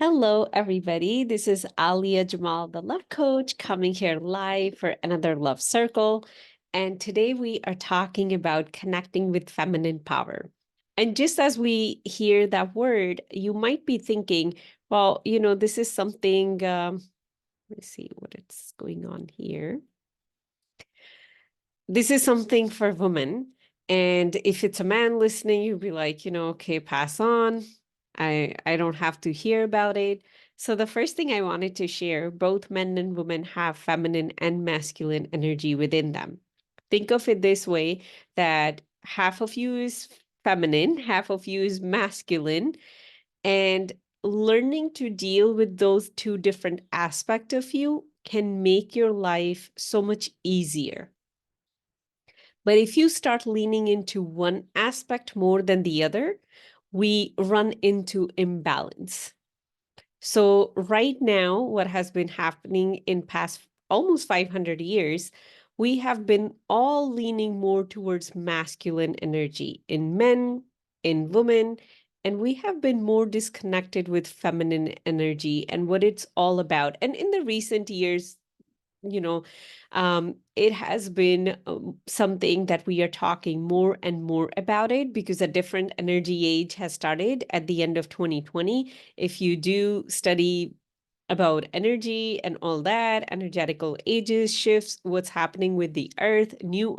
Hello, everybody. This is Alia Jamal, the love coach, coming here live for another love circle. And today we are talking about connecting with feminine power. And just as we hear that word, you might be thinking, well, this is something, let's see what it's going on here. This is something for women. And if it's a man listening, you'll be like, okay, pass on. I don't have to hear about it. So the first thing I wanted to share, both men and women have feminine and masculine energy within them. Think of it this way, that half of you is feminine, half of you is masculine, and learning to deal with those two different aspects of you can make your life so much easier. But if you start leaning into one aspect more than the other, we run into imbalance. So right now, what has been happening in past almost 500 years, we have been all leaning more towards masculine energy in men, in women, and we have been more disconnected with feminine energy and what it's all about. And in the recent years, it has been something that we are talking more and more about it because a different energy age has started at the end of 2020. If you do study about energy and all that, energetical ages, shifts, what's happening with the earth, new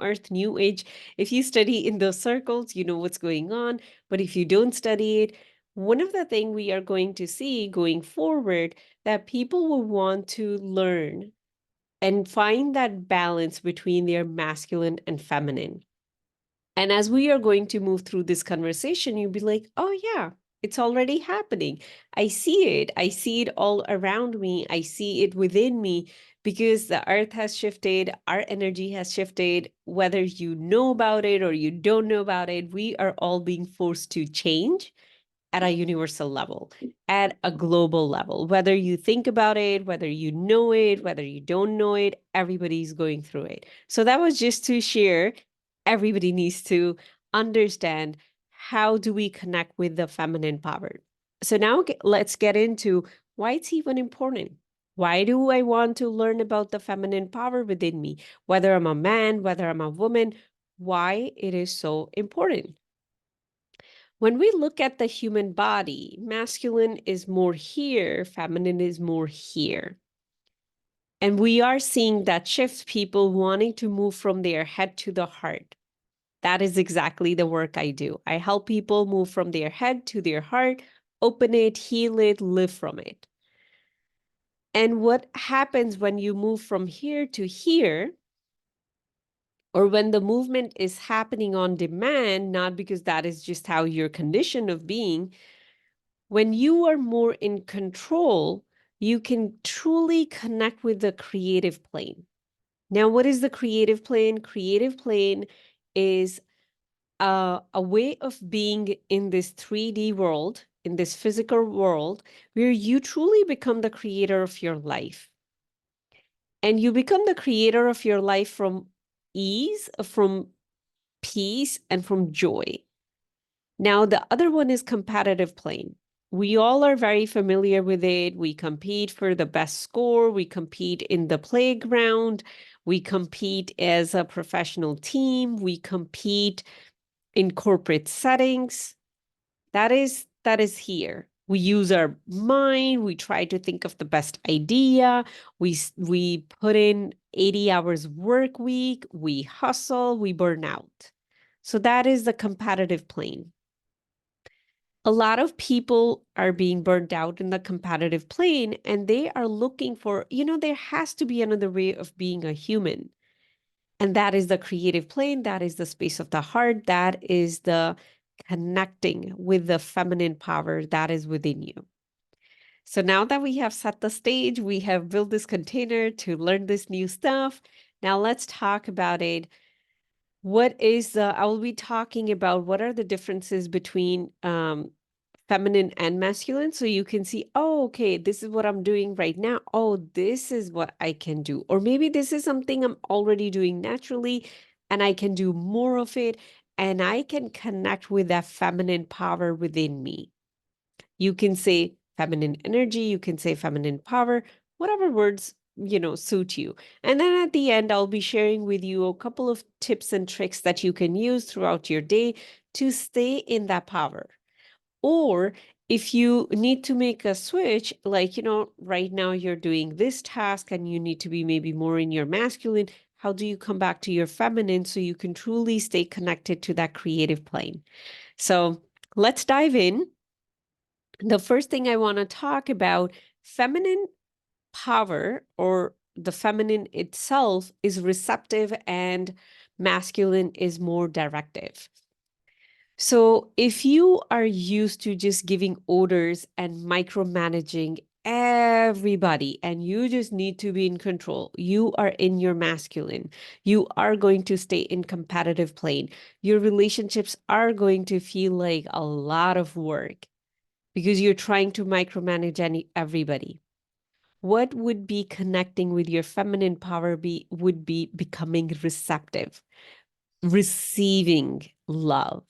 age. If you study in those circles, you know what's going on. But if you don't study it, one of the things we are going to see going forward that people will want to learn and find that balance between their masculine and feminine. And as we are going to move through this conversation, you'll be like, oh, yeah, it's already happening. I see it. I see it all around me. I see it within me because the earth has shifted, our energy has shifted. Whether you know about it or you don't know about it, we are all being forced to change at a universal level, at a global level. Whether you think about it, whether you know it, whether you don't know it, everybody's going through it. So that was just to share. Everybody needs to understand, how do we connect with the feminine power? So now let's get into why it's even important. Why do I want to learn about the feminine power within me? Whether I'm a man, whether I'm a woman, why it is so important. When we look at the human body, masculine is more here, feminine is more here. And we are seeing that shift, people wanting to move from their head to the heart. That is exactly the work I do. I help people move from their head to their heart, open it, heal it, live from it. And what happens when you move from here to here, or when the movement is happening on demand, not because that is just how your condition of being, when you are more in control, you can truly connect with the creative plane. Now, what is the creative plane? Creative plane is a way of being in this 3D world, in this physical world, where you truly become the creator of your life. And you become the creator of your life from ease, from peace, and from joy. Now, the other one is competitive plane. We all are very familiar with it. We compete for the best score. We compete in the playground. We compete as a professional team. We compete in corporate settings. That is here. We use our mind. We try to think of the best idea. We put in 80 hours work week. We hustle. We burn out. So that is the competitive plane. A lot of people are being burnt out in the competitive plane, and they are looking for, there has to be another way of being a human. And that is the creative plane. That is the space of the heart. That is the connecting with the feminine power that is within you. So now that we have set the stage, we have built this container to learn this new stuff. Now let's talk about it. I will be talking about what are the differences between feminine and masculine. So you can see, oh, okay, this is what I'm doing right now. Oh, this is what I can do. Or maybe this is something I'm already doing naturally and I can do more of it. And I can connect with that feminine power within me. You can say feminine energy, you can say feminine power, whatever words, suit you. And then at the end, I'll be sharing with you a couple of tips and tricks that you can use throughout your day to stay in that power. Or if you need to make a switch, like, right now you're doing this task and you need to be maybe more in your masculine, how do you come back to your feminine so you can truly stay connected to that creative plane? So let's dive in. The first thing I want to talk about, feminine power, or the feminine itself, is receptive and masculine is more directive. So if you are used to just giving orders and micromanaging everybody and you just need to be in control, you are in your masculine. You are going to stay in competitive plane. Your relationships are going to feel like a lot of work because you're trying to micromanage everybody. What would be connecting with your feminine power would be becoming receptive, receiving love,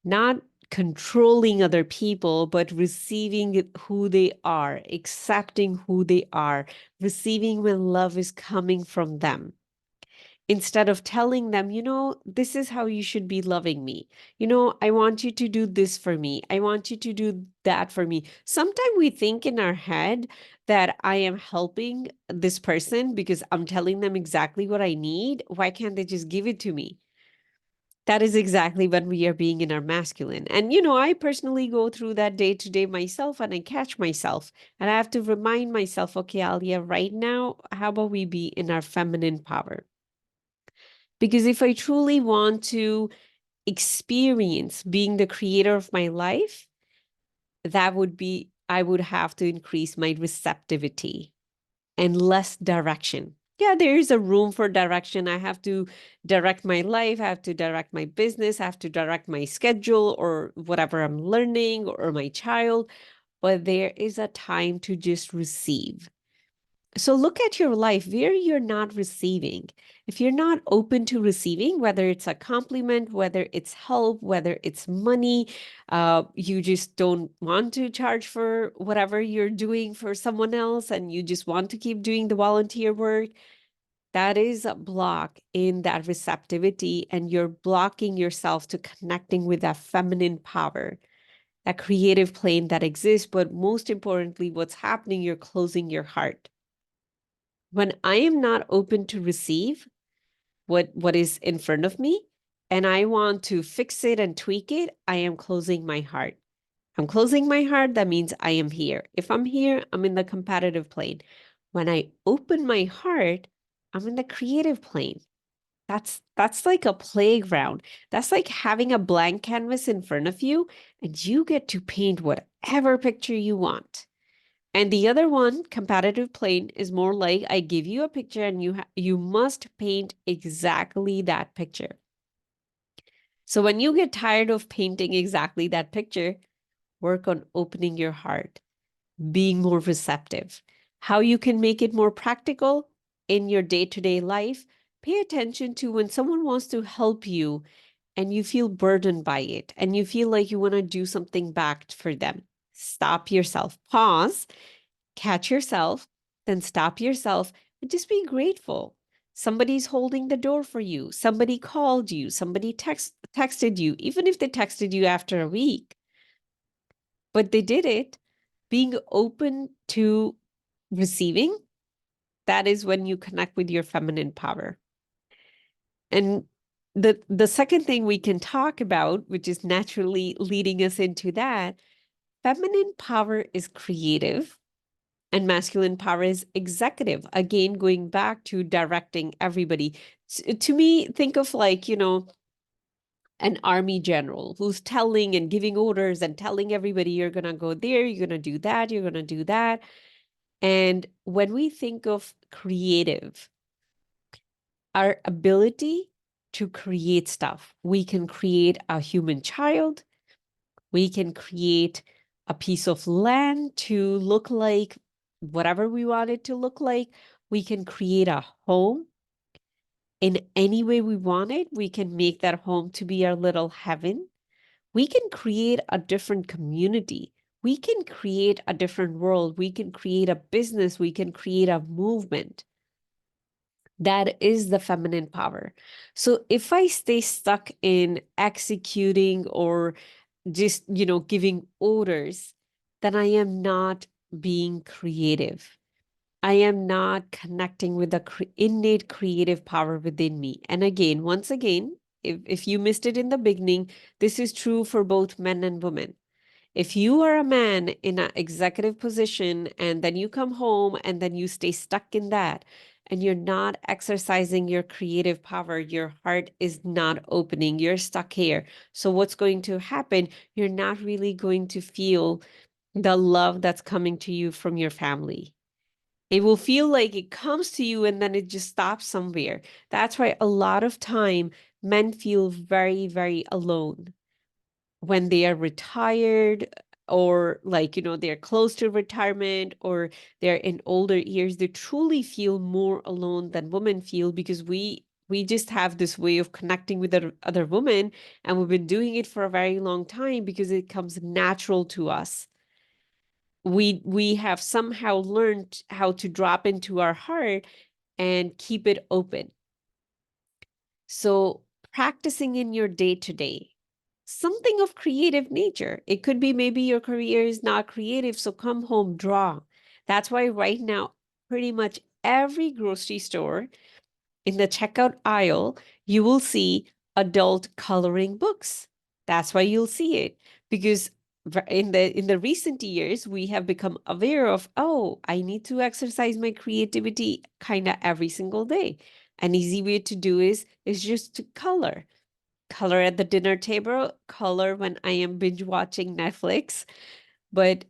not controlling other people, but receiving who they are, accepting who they are, receiving when love is coming from them. Instead of telling them, this is how you should be loving me. I want you to do this for me. I want you to do that for me. Sometimes we think in our head that I am helping this person because I'm telling them exactly what I need. Why can't they just give it to me? That is exactly when we are being in our masculine. And, I personally go through that day to day myself and I catch myself and I have to remind myself, okay, Alia, right now, how about we be in our feminine power? Because if I truly want to experience being the creator of my life, I would have to increase my receptivity and less direction. Yeah, there is a room for direction. I have to direct my life. I have to direct my business. I have to direct my schedule or whatever I'm learning or my child. But there is a time to just receive. So look at your life where you're not receiving. If you're not open to receiving, whether it's a compliment, whether it's help, whether it's money, you just don't want to charge for whatever you're doing for someone else and you just want to keep doing the volunteer work, that is a block in that receptivity and you're blocking yourself to connecting with that feminine power, that creative plane that exists. But most importantly, what's happening, you're closing your heart. When I am not open to receive what is in front of me and I want to fix it and tweak it, I am closing my heart. I'm closing my heart. That means I am here. If I'm here, I'm in the competitive plane. When I open my heart, I'm in the creative plane. That's like a playground. That's like having a blank canvas in front of you and you get to paint whatever picture you want. And the other one, competitive plane, is more like I give you a picture and you must paint exactly that picture. So when you get tired of painting exactly that picture, work on opening your heart, being more receptive. How you can make it more practical in your day-to-day life, pay attention to when someone wants to help you and you feel burdened by it and you feel like you want to do something back for them. Stop yourself, pause, catch yourself, then stop yourself and just be grateful. Somebody's holding the door for you. Somebody called you. Somebody texted you, even if they texted you after a week. But they did it. Being open to receiving, that is when you connect with your feminine power. And the second thing we can talk about, which is naturally leading us into that, feminine power is creative and masculine power is executive. Again, going back to directing everybody. To me, think of like, an army general who's telling and giving orders and telling everybody, you're going to go there, you're going to do that, you're going to do that. And when we think of creative, our ability to create stuff, we can create a human child, we can create a piece of land to look like whatever we want it to look like. We can create a home in any way we want it. We can make that home to be our little heaven. We can create a different community. we can create a different world. We can create a business. We can create a movement. That is the feminine power. So if I stay stuck in executing or just, giving orders, then I am not being creative. I am not connecting with the innate creative power within me. And again, once again, if you missed it in the beginning, this is true for both men and women. If you are a man in an executive position and then you come home and then you stay stuck in that and you're not exercising your creative power, your heart is not opening, you're stuck here. So what's going to happen? You're not really going to feel the love that's coming to you from your family. It will feel like it comes to you and then it just stops somewhere. That's why a lot of time men feel very, very alone when they are retired or they're close to retirement or they're in older years. They truly feel more alone than women feel because we just have this way of connecting with other women, and we've been doing it for a very long time because it comes natural to us. We have somehow learned how to drop into our heart and keep it open. So practicing in your day-to-day, something of creative nature. It could be maybe your career is not creative, so come home, draw. That's why right now, pretty much every grocery store in the checkout aisle, you will see adult coloring books. That's why you'll see it, because in the recent years, we have become aware of, oh, I need to exercise my creativity kind of every single day. An easy way to do is just to color. Color at the dinner table, color when I am binge watching Netflix, but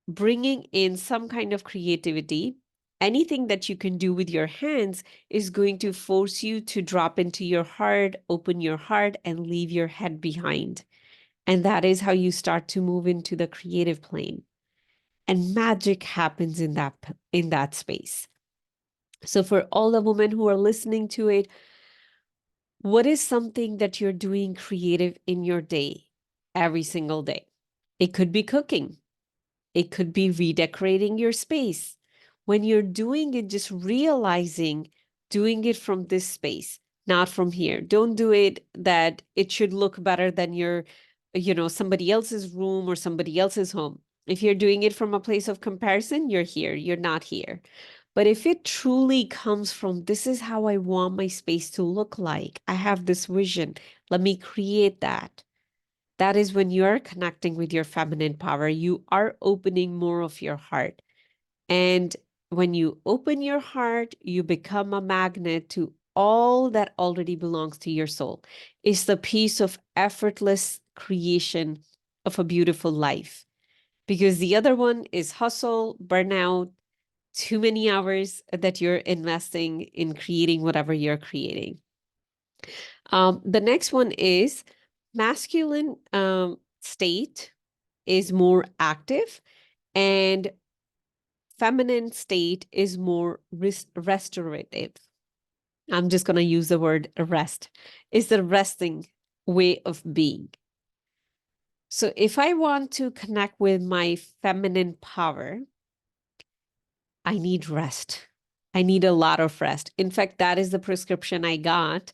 bringing in some kind of creativity, anything that you can do with your hands is going to force you to drop into your heart, open your heart, and leave your head behind. And that is how you start to move into the creative plane. And magic happens in that space. So for all the women who are listening to it, what is something that you're doing creative in your day every single day? It could be cooking. It could be redecorating your space. When you're doing it, just realizing doing it from this space, not from here. Don't do it that it should look better than somebody else's room or somebody else's home. If you're doing it from a place of comparison, you're here, you're not here. But if it truly comes from, this is how I want my space to look like, I have this vision, let me create that. That is when you're connecting with your feminine power. You are opening more of your heart. And when you open your heart, you become a magnet to all that already belongs to your soul. It's the piece of effortless creation of a beautiful life. Because the other one is hustle, burnout, too many hours that you're investing in creating whatever you're creating. The next one is masculine state is more active and feminine state is more restorative. I'm just going to use the word rest. It's the resting way of being. So if I want to connect with my feminine power, I need rest. I need a lot of rest. In fact, that is the prescription I got.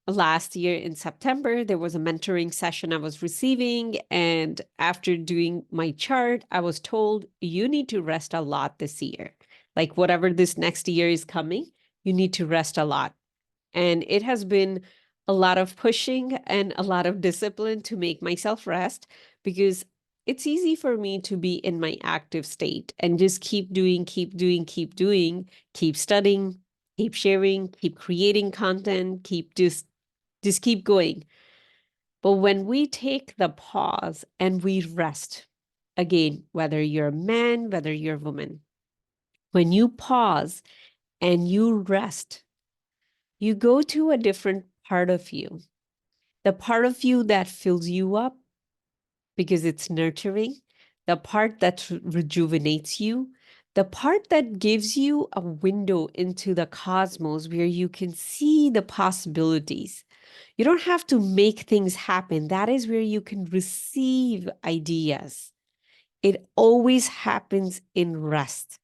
Last year in September, there was a mentoring session I was receiving. And after doing my chart, I was told, you need to rest a lot this year. Like whatever this next year is coming, you need to rest a lot. And it has been a lot of pushing and a lot of discipline to make myself rest, because it's easy for me to be in my active state and just keep doing, keep doing, keep doing, keep studying, keep sharing, keep creating content, just keep going. But when we take the pause and we rest, again, whether you're a man, whether you're a woman, when you pause and you rest, you go to a different part of you. The part of you that fills you up because it's nurturing, the part that rejuvenates you, the part that gives you a window into the cosmos where you can see the possibilities. You don't have to make things happen. That is where you can receive ideas. It always happens in rest.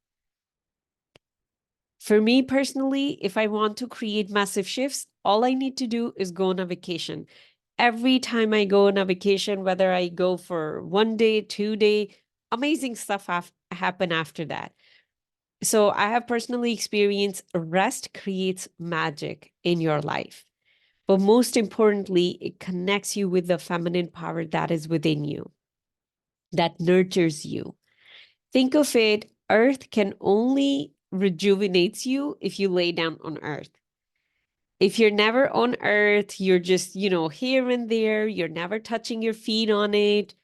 For me personally, if I want to create massive shifts, all I need to do is go on a vacation. Every time I go on a vacation, whether I go for 1 day, 2 day, amazing stuff happen after that. So I have personally experienced rest creates magic in your life. But most importantly, it connects you with the feminine power that is within you, that nurtures you. Think of it, earth can only rejuvenate you if you lay down on earth. If you're never on earth, you're just, here and there, you're never touching your feet on it,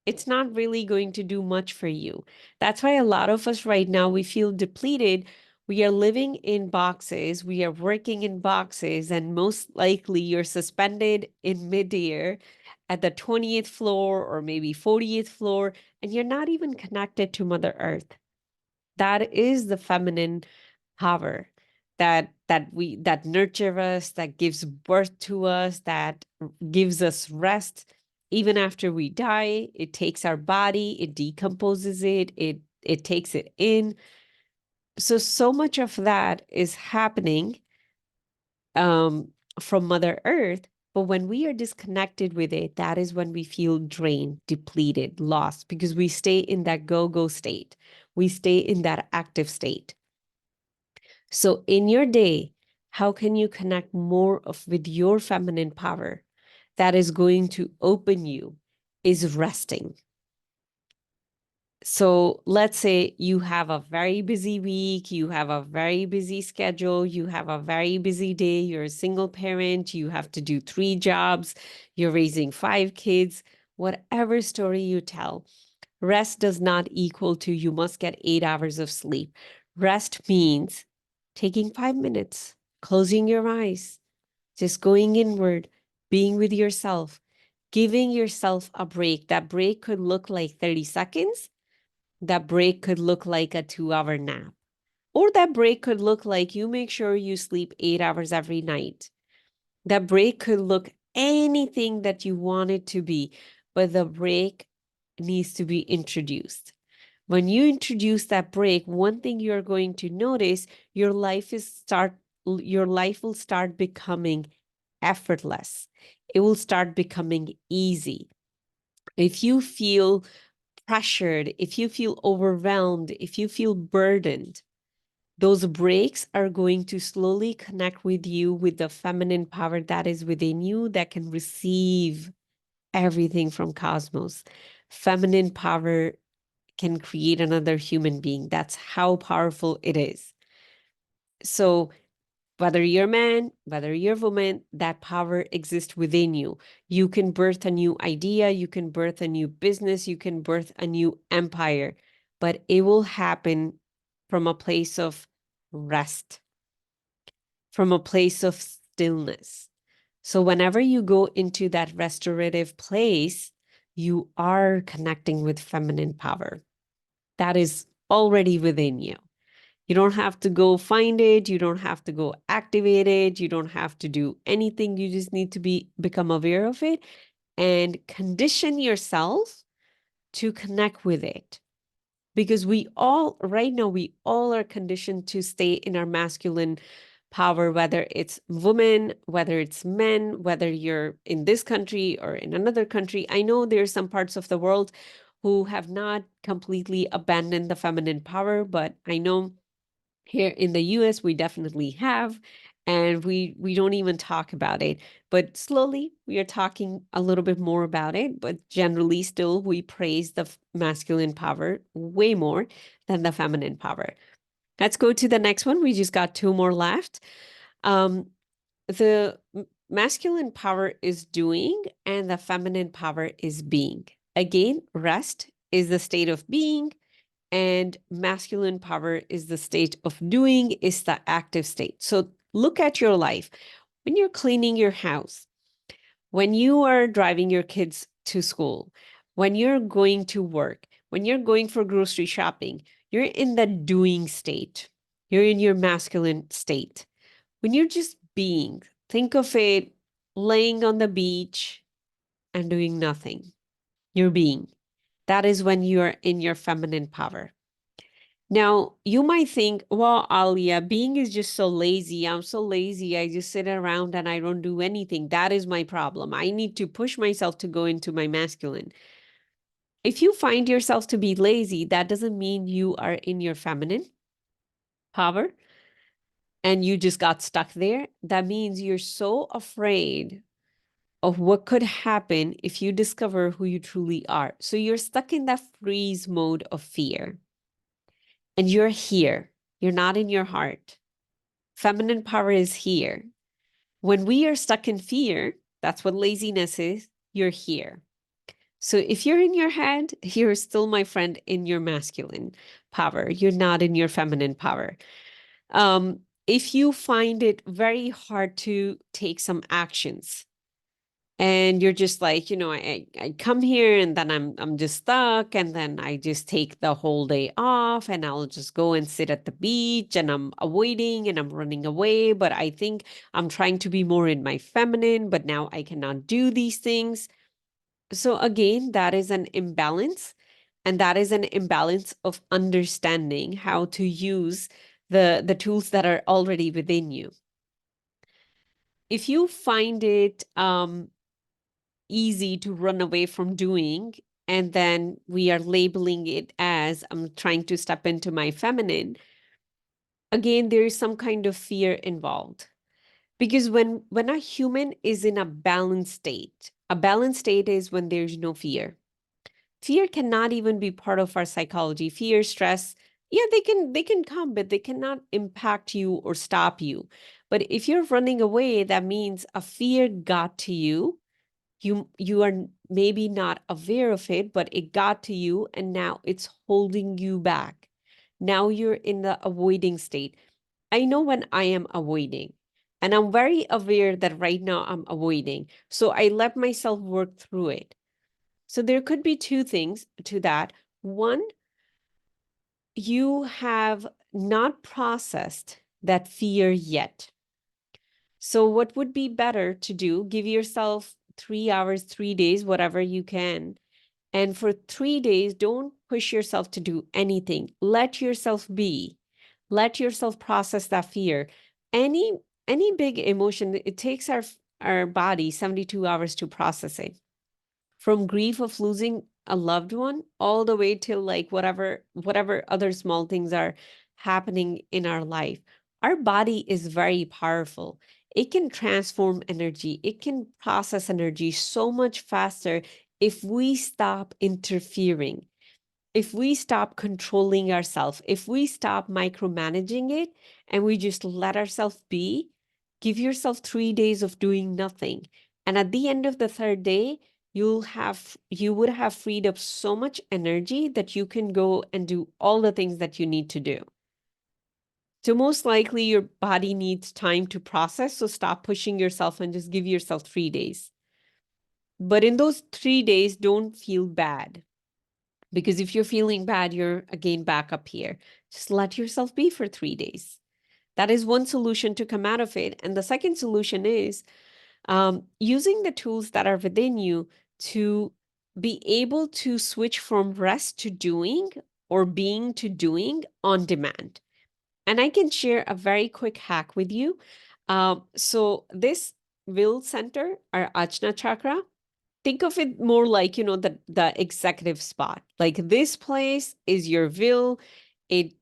it's not really going to do much for you. That's why a lot of us right now, we feel depleted. We are living in boxes, we are working in boxes, and most likely you're suspended in midair at the 20th floor or maybe 40th floor, and you're not even connected to Mother Earth. That is the feminine power that nurture us, that gives birth to us, that gives us rest. Even after we die, it takes our body, it decomposes it takes it in. So much of that is happening um from Mother Earth. But when we are disconnected with it, that is when we feel drained, depleted, lost, because we stay in that go-go state. We stay in that active state. So in your day, how can you connect more with your feminine power that is going to open you is resting. So let's say you have a very busy week, you have a very busy schedule, you have a very busy day, you're a single parent, you have to do 3 jobs, you're raising 5 kids, whatever story you tell. Rest does not equal to you must get 8 hours of sleep. Rest means taking 5 minutes, closing your eyes, just going inward, being with yourself, giving yourself a break. That break could look like 30 seconds. That break could look like a 2 hour nap. Or that break could look like you make sure you sleep 8 hours every night. That break could look anything that you want it to be, but the break needs to be introduced. When you introduce that break, one thing you're going to notice, your life will start becoming effortless. It will start becoming easy. If you feel pressured, if you feel overwhelmed, if you feel burdened, those breaks are going to slowly connect with you with the feminine power that is within you that can receive everything from cosmos. Feminine power can create another human being. That's how powerful it is. So whether you're a man, whether you're a woman, that power exists within you. You can birth a new idea, you can birth a new business, you can birth a new empire, but it will happen from a place of rest, from a place of stillness. So whenever you go into that restorative place, you are connecting with feminine power. That is already within you. You don't have to go find it. You don't have to go activate it. You don't have to do anything. You just need to become aware of it and condition yourself to connect with it. Because right now, we all are conditioned to stay in our masculine power, whether it's women, whether it's men, whether you're in this country or in another country. I know there's some parts of the world who have not completely abandoned the feminine power, but I know here in the US, we definitely have, and we don't even talk about it. But slowly, we are talking a little bit more about it. But generally, still, we praise the masculine power way more than the feminine power. Let's go to the next one. We just got 2 more left. Um, the masculine power is doing, and the feminine power is being. Again, rest is the state of being, and masculine power is the state of doing, is the active state. So look at your life. When you're cleaning your house, when you are driving your kids to school, when you're going to work, when you're going for grocery shopping, you're in the doing state. You're in your masculine state. When you're just being, think of it laying on the beach and doing nothing. You're being. That is when you're in your feminine power. Now, you might think, well, Alia, being is just so lazy. I'm so lazy. I just sit around and I don't do anything. That is my problem. I need to push myself to go into my masculine. If you find yourself to be lazy, that doesn't mean you are in your feminine power and you just got stuck there. That means you're so afraid of what could happen if you discover who you truly are. So you're stuck in that freeze mode of fear. And you're here. You're not in your heart. Feminine power is here. When we are stuck in fear, that's what laziness is. You're here. So if you're in your head, you're still, my friend, in your masculine power. You're not in your feminine power. If you find it very hard to take some actions, and you're just like, I come here and then I'm just stuck, and then I just take the whole day off and I'll just go and sit at the beach and I'm avoiding and I'm running away, but I think I'm trying to be more in my feminine, but now I cannot do these things. So again, that is an imbalance, and that is an imbalance of understanding how to use the tools that are already within you. If you find it easy to run away from doing, and then we are labeling it as I'm trying to step into my feminine, again, there is some kind of fear involved. Because when a human is in a balanced state is when there's no fear. Fear cannot even be part of our psychology. Fear, stress, yeah, they can come, but they cannot impact you or stop you. But if you're running away, that means a fear got to you. You are maybe not aware of it, but it got to you, and now it's holding you back. Now you're in the avoiding state. I know when I am avoiding, and I'm very aware that right now I'm avoiding. So I let myself work through it. So there could be two things to that. One, you have not processed that fear yet. So what would be better to do? Give yourself 3 hours, 3 days, whatever you can. And for 3 days, don't push yourself to do anything. Let yourself be. Let yourself process that fear. Any any big emotion, it takes our body 72 hours to process it. From grief of losing a loved one all the way till like whatever other small things are happening in our life. Our body is very powerful. It can transform energy. It can process energy so much faster if we stop interfering, if we stop controlling ourselves, if we stop micromanaging it and we just let ourselves be. Give yourself 3 days of doing nothing. And at the end of the third day, you would have freed up so much energy that you can go and do all the things that you need to do. So most likely your body needs time to process. So stop pushing yourself and just give yourself 3 days. But in those 3 days, don't feel bad. Because if you're feeling bad, you're again back up here. Just let yourself be for 3 days. That is one solution to come out of it. And the second solution is using the tools that are within you to be able to switch from rest to doing or being to doing on demand. And I can share a very quick hack with you. So this will center, our Ajna chakra, think of it more like, the executive spot. Like this place is your will.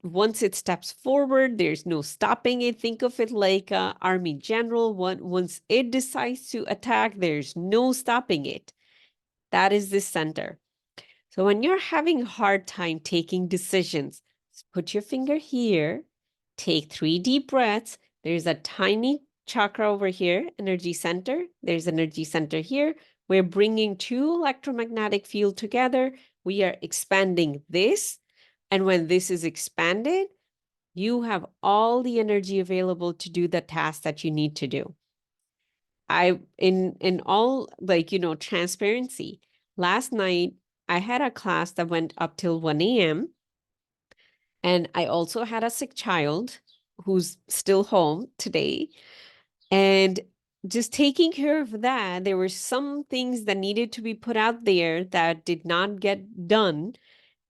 Once it steps forward, there's no stopping it. Think of it like a army general. Once it decides to attack, there's no stopping it. That is the center. So when you're having a hard time taking decisions, put your finger here, take 3 deep breaths. There's a tiny chakra over here, energy center. There's energy center here. We're bringing two electromagnetic field together. We are expanding this. And when this is expanded, you have all the energy available to do the task that you need to do. In all, transparency, last night I had a class that went up till 1 a.m. And I also had a sick child who's still home today. And just taking care of that, there were some things that needed to be put out there that did not get done.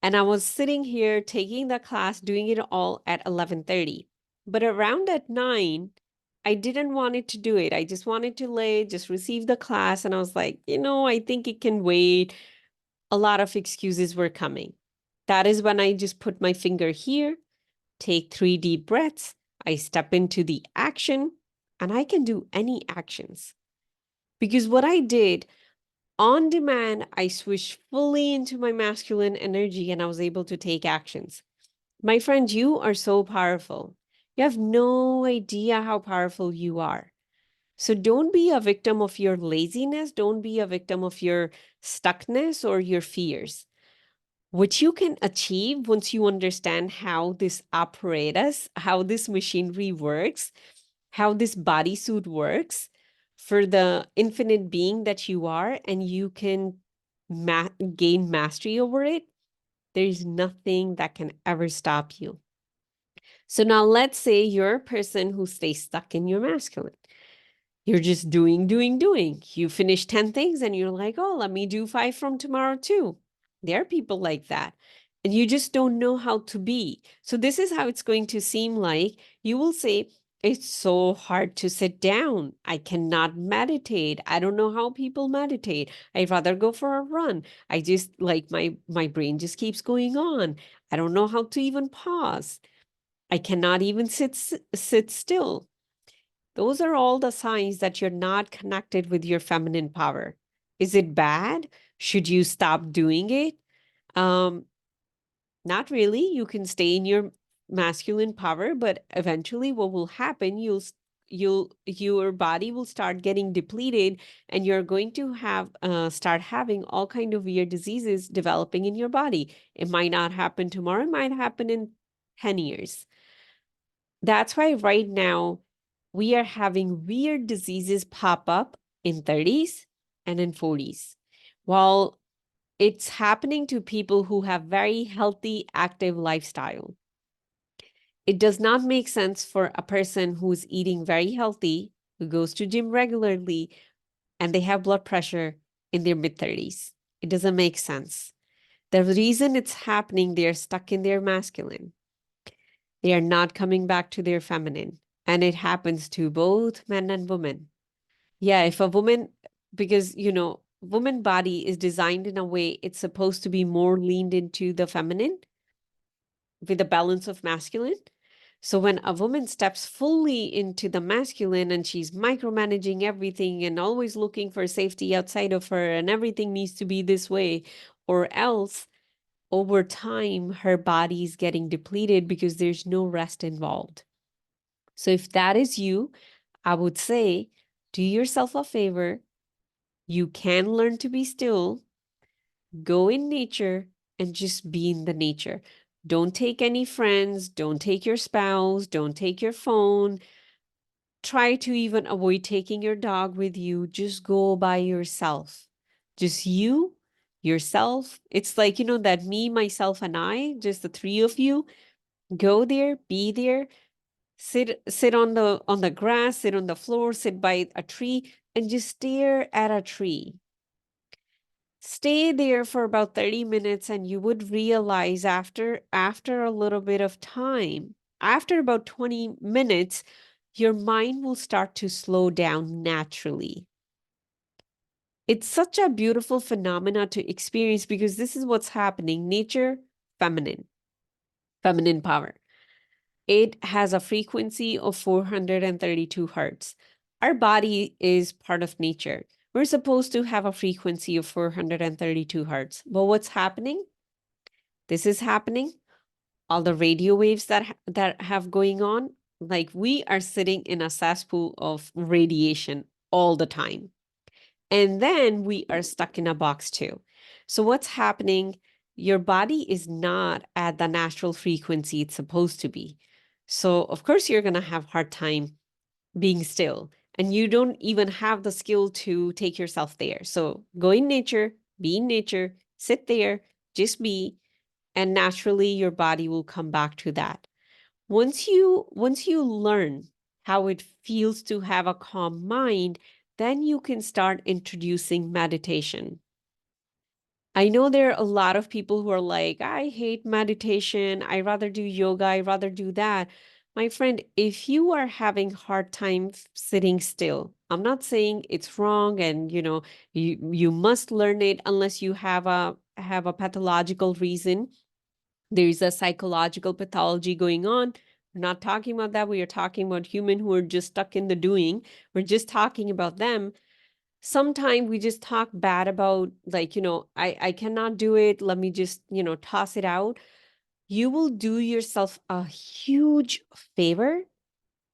And I was sitting here taking the class, doing it all at 11:30. But around at 9, I didn't want it to do it. I just wanted to lay, just receive the class. And I was like, I think it can wait. A lot of excuses were coming. That is when I just put my finger here, take 3 deep breaths. I step into the action, and I can do any actions. Because what I did on demand, I switched fully into my masculine energy and I was able to take actions. My friend, you are so powerful. You have no idea how powerful you are. So don't be a victim of your laziness. Don't be a victim of your stuckness or your fears. What you can achieve once you understand how this apparatus, how this machinery works, how this bodysuit works for the infinite being that you are, and you can gain mastery over it, there's nothing that can ever stop you. So now let's say you're a person who stays stuck in your masculine. You're just doing, doing, doing. You finish 10 things and you're like, oh, let me do 5 from tomorrow too. There are people like that. And you just don't know how to be. So this is how it's going to seem like. You will say, it's so hard to sit down. I cannot meditate. I don't know how people meditate. I'd rather go for a run. I just like my brain just keeps going on. I don't know how to even pause. I cannot even sit still. Those are all the signs that you're not connected with your feminine power. Is it bad? Should you stop doing it? Um, Not really. You can stay in your masculine power, but eventually what will happen, your body will start getting depleted and you're going to have start having all kind of weird diseases developing in your body. It might not happen tomorrow, it might happen in 10 years. That's why right now we are having weird diseases pop up in 30s and in 40s. While it's happening to people who have very healthy, active lifestyle. It does not make sense for a person who's eating very healthy, who goes to gym regularly, and they have blood pressure in their mid-30s. It doesn't make sense. The reason it's happening, they're stuck in their masculine. They are not coming back to their feminine. And it happens to both men and women. Yeah, if a woman, because, woman body is designed in a way it's supposed to be more leaned into the feminine with a balance of masculine. So when a woman steps fully into the masculine and she's micromanaging everything and always looking for safety outside of her and everything needs to be this way or else, over time, her body is getting depleted because there's no rest involved. So if that is you, I would say, do yourself a favor. You can learn to be still, go in nature, and just be in the nature. Don't take any friends, don't take your spouse, don't take your phone. Try to even avoid taking your dog with you. Just go by yourself. Just you, yourself. It's like, that me, myself, and I, just the three of you. Go there, be there, sit on the grass, sit on the floor, sit by a tree, and just stare at a tree. Stay there for about 30 minutes and you would realize after a little bit of time, after about 20 minutes, your mind will start to slow down naturally. It's such a beautiful phenomena to experience because this is what's happening. Nature, feminine power. It has a frequency of 432 hertz. Our body is part of nature. We're supposed to have a frequency of 432 hertz. But what's happening? This is happening. All the radio waves that have going on, like we are sitting in a cesspool of radiation all the time. And then we are stuck in a box too. So what's happening? Your body is not at the natural frequency it's supposed to be. So of course you're going to have hard time being still and you don't even have the skill to take yourself there. So go in nature, be in nature, sit there, just be, and naturally your body will come back to that. Once you learn how it feels to have a calm mind, then you can start introducing meditation. I know there are a lot of people who are like, I hate meditation. I rather do yoga. I rather do that. My friend, if you are having hard time sitting still, I'm not saying it's wrong and you must learn it unless you have a pathological reason. There's a psychological pathology going on. We're not talking about that. We are talking about human who are just stuck in the doing. We're just talking about them. Sometimes we just talk bad about, like, I cannot do it. Let me just, toss it out. You will do yourself a huge favor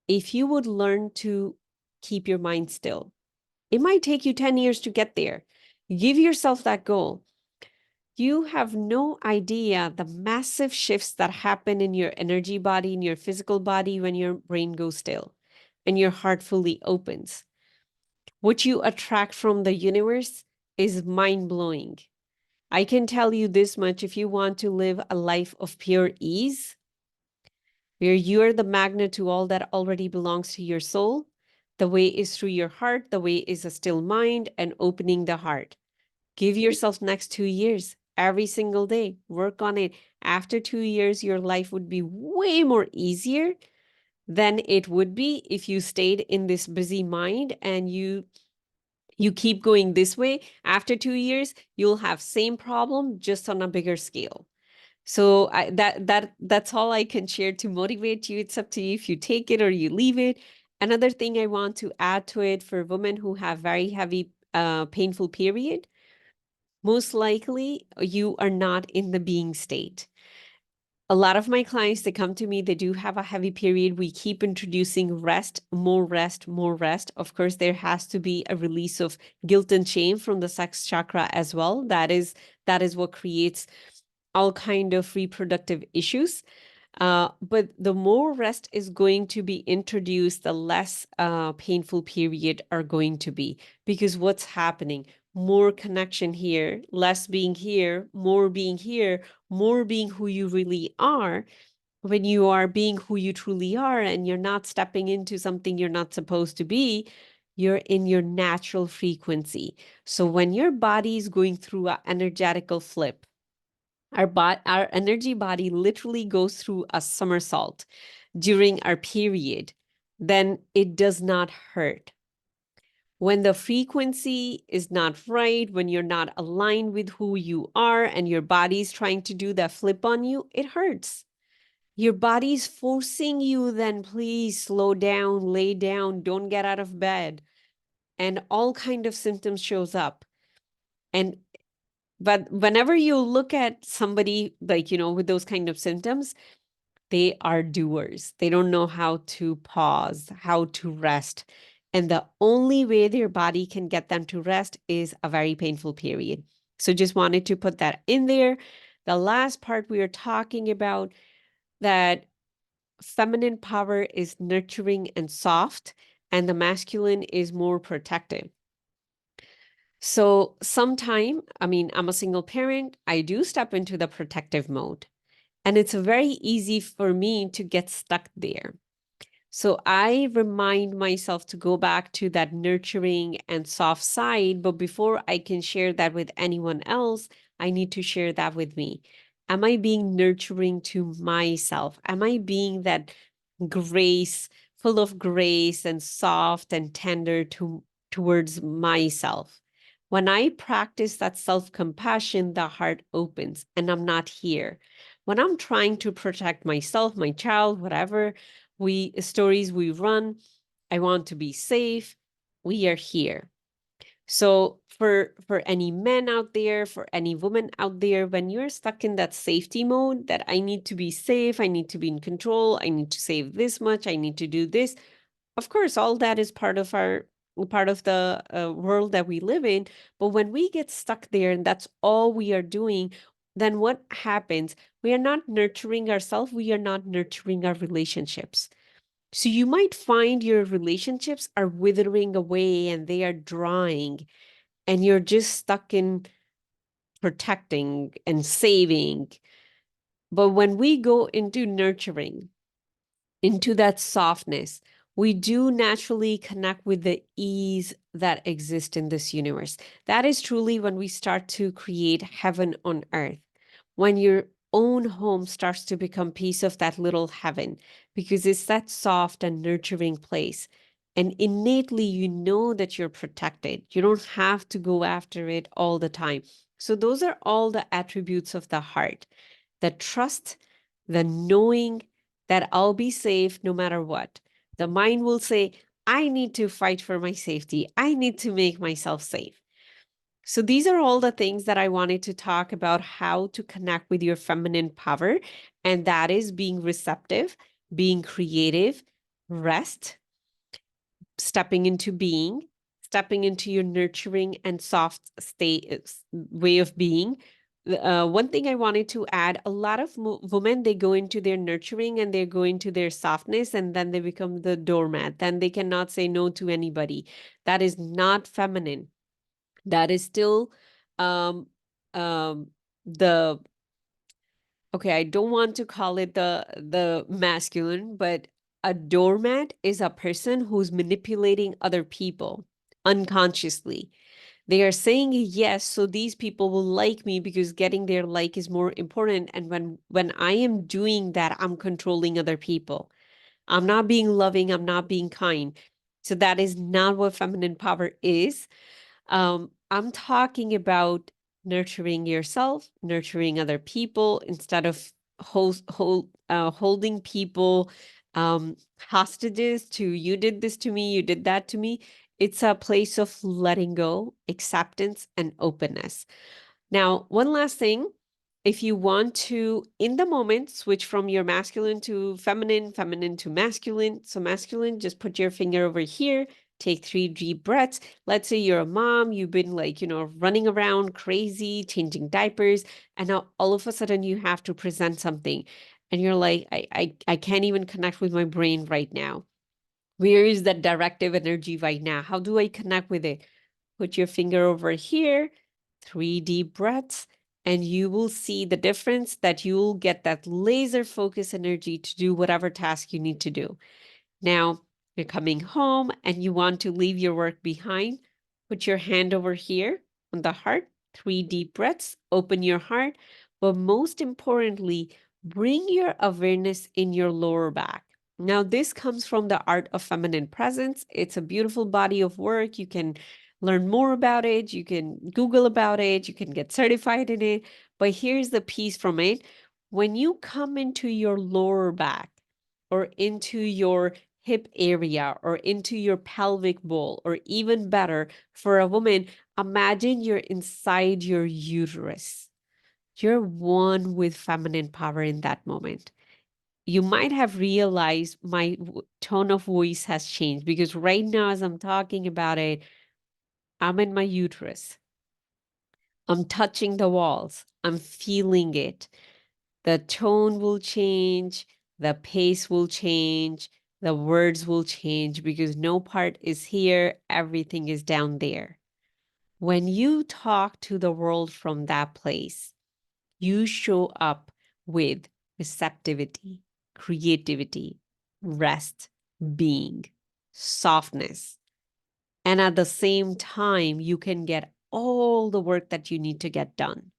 if you would learn to keep your mind still. It might take you 10 years to get there. Give yourself that goal. You have no idea the massive shifts that happen in your energy body, in your physical body when your brain goes still and your heart fully opens. What you attract from the universe is mind blowing. I can tell you this much: if you want to live a life of pure ease, where you are the magnet to all that already belongs to your soul, the way is through your heart, the way is a still mind and opening the heart. Give yourself next 2 years, every single day, work on it. After 2 years, your life would be way more easier than it would be if you stayed in this busy mind and you keep going this way. After 2 years, you'll have same problem, just on a bigger scale. So that's all I can share to motivate you. It's up to you if you take it or you leave it. Another thing I want to add to it for women who have very heavy, painful period, most likely you are not in the being state. A lot of my clients, they come to me, they do have a heavy period. We keep introducing rest, more rest, more rest. Of course, there has to be a release of guilt and shame from the sex chakra as well. That is what creates all kind of reproductive issues. But the more rest is going to be introduced, the less painful period are going to be. Because what's happening? More connection here, less being here, more being here, more being who you really are. When you are being who you truly are and you're not stepping into something you're not supposed to be, you're in your natural frequency. So when your body is going through an energetical flip, our energy body literally goes through a somersault during our period, then it does not hurt. When the frequency is not right, when you're not aligned with who you are and your body's trying to do that flip on you, it hurts. Your body's forcing you, then please slow down, lay down, don't get out of bed. And all kind of symptoms shows up. And but whenever you look at somebody like, with those kind of symptoms, they are doers. They don't know how to pause, how to rest. And the only way their body can get them to rest is a very painful period. So just wanted to put that in there. The last part we are talking about, that feminine power is nurturing and soft, and the masculine is more protective. So sometime, I'm a single parent, I do step into the protective mode. And it's very easy for me to get stuck there. So I remind myself to go back to that nurturing and soft side. But before I can share that with anyone else, I need to share that with me. Am I being nurturing to myself? Am I being that grace, full of grace and soft and tender towards myself? When I practice that self-compassion, the heart opens and I'm not here. When I'm trying to protect myself, my child, whatever stories we run, I want to be safe, we are here. So for any men out there, for any woman out there, when you're stuck in that safety mode, that I need to be safe, I need to be in control, I need to save this much, I need to do this. Of course, all that is part of the world that we live in. But when we get stuck there and that's all we are doing, then what happens? We are not nurturing ourselves. We are not nurturing our relationships. So you might find your relationships are withering away and they are drying, and you're just stuck in protecting and saving. But when we go into nurturing, into that softness, we do naturally connect with the ease that exists in this universe. That is truly when we start to create heaven on earth, when your own home starts to become piece of that little heaven, because it's that soft and nurturing place. And innately, you know that you're protected. You don't have to go after it all the time. So those are all the attributes of the heart, the trust, the knowing that I'll be safe no matter what. The mind will say, I need to fight for my safety. I need to make myself safe. So these are all the things that I wanted to talk about, how to connect with your feminine power. And that is being receptive, being creative, rest, stepping into being, stepping into your nurturing and soft state way of being. One thing I wanted to add, a lot of women, they go into their nurturing and they go into their softness, and then they become the doormat. Then they cannot say no to anybody. That is not feminine. That is still um, um, the okay, I don't want to call it the masculine, but a doormat is a person who's manipulating other people unconsciously. They are saying yes, so these people will like me because getting their like is more important. And when I am doing that, I'm controlling other people. I'm not being loving, I'm not being kind. So that is not what feminine power is. I'm talking about nurturing yourself, nurturing other people instead of holding people hostages to you did this to me, you did that to me. It's a place of letting go, acceptance, and openness. Now, one last thing. If you want to, in the moment, switch from your masculine to feminine, feminine to masculine. So masculine, just put your finger over here, take 3 deep breaths. Let's say you're a mom, you've been like, running around crazy, changing diapers, and now all of a sudden you have to present something. And you're like, I can't even connect with my brain right now. Where is that directive energy right now? How do I connect with it? Put your finger over here, 3 deep breaths, and you will see the difference that you'll get that laser focus energy to do whatever task you need to do. Now, you're coming home and you want to leave your work behind. Put your hand over here on the heart, 3 deep breaths, open your heart. But most importantly, bring your awareness in your lower back. Now, this comes from the art of feminine presence. It's a beautiful body of work. You can learn more about it. You can Google about it. You can get certified in it. But here's the piece from it. When you come into your lower back or into your hip area or into your pelvic bowl, or even better, for a woman, imagine you're inside your uterus. You're one with feminine power in that moment. You might have realized my tone of voice has changed because right now, as I'm talking about it, I'm in my uterus. I'm touching the walls. I'm feeling it. The tone will change, the pace will change, the words will change because no part is here, everything is down there. When you talk to the world from that place, you show up with receptivity, creativity, rest, being, softness. And at the same time, you can get all the work that you need to get done.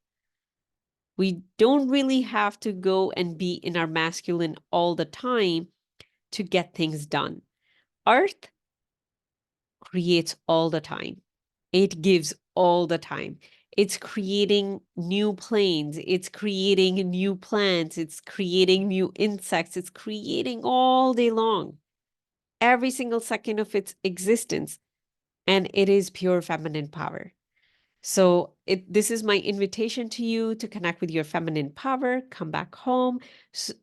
We don't really have to go and be in our masculine all the time to get things done. Earth creates all the time. It gives all the time. It's creating new planes. It's creating new plants. It's creating new insects. It's creating all day long, every single second of its existence. And it is pure feminine power. So this is my invitation to you to connect with your feminine power, come back home.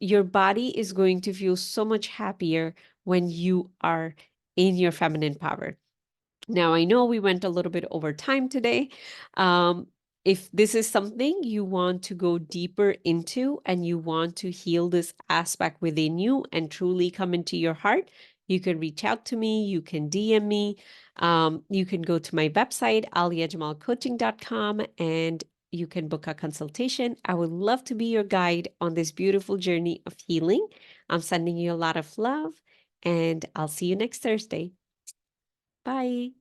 Your body is going to feel so much happier when you are in your feminine power. Now, I know we went a little bit over time today. If this is something you want to go deeper into and you want to heal this aspect within you and truly come into your heart, you can reach out to me. You can DM me. You can go to my website, aliajamalcoaching.com, and you can book a consultation. I would love to be your guide on this beautiful journey of healing. I'm sending you a lot of love and I'll see you next Thursday. Bye.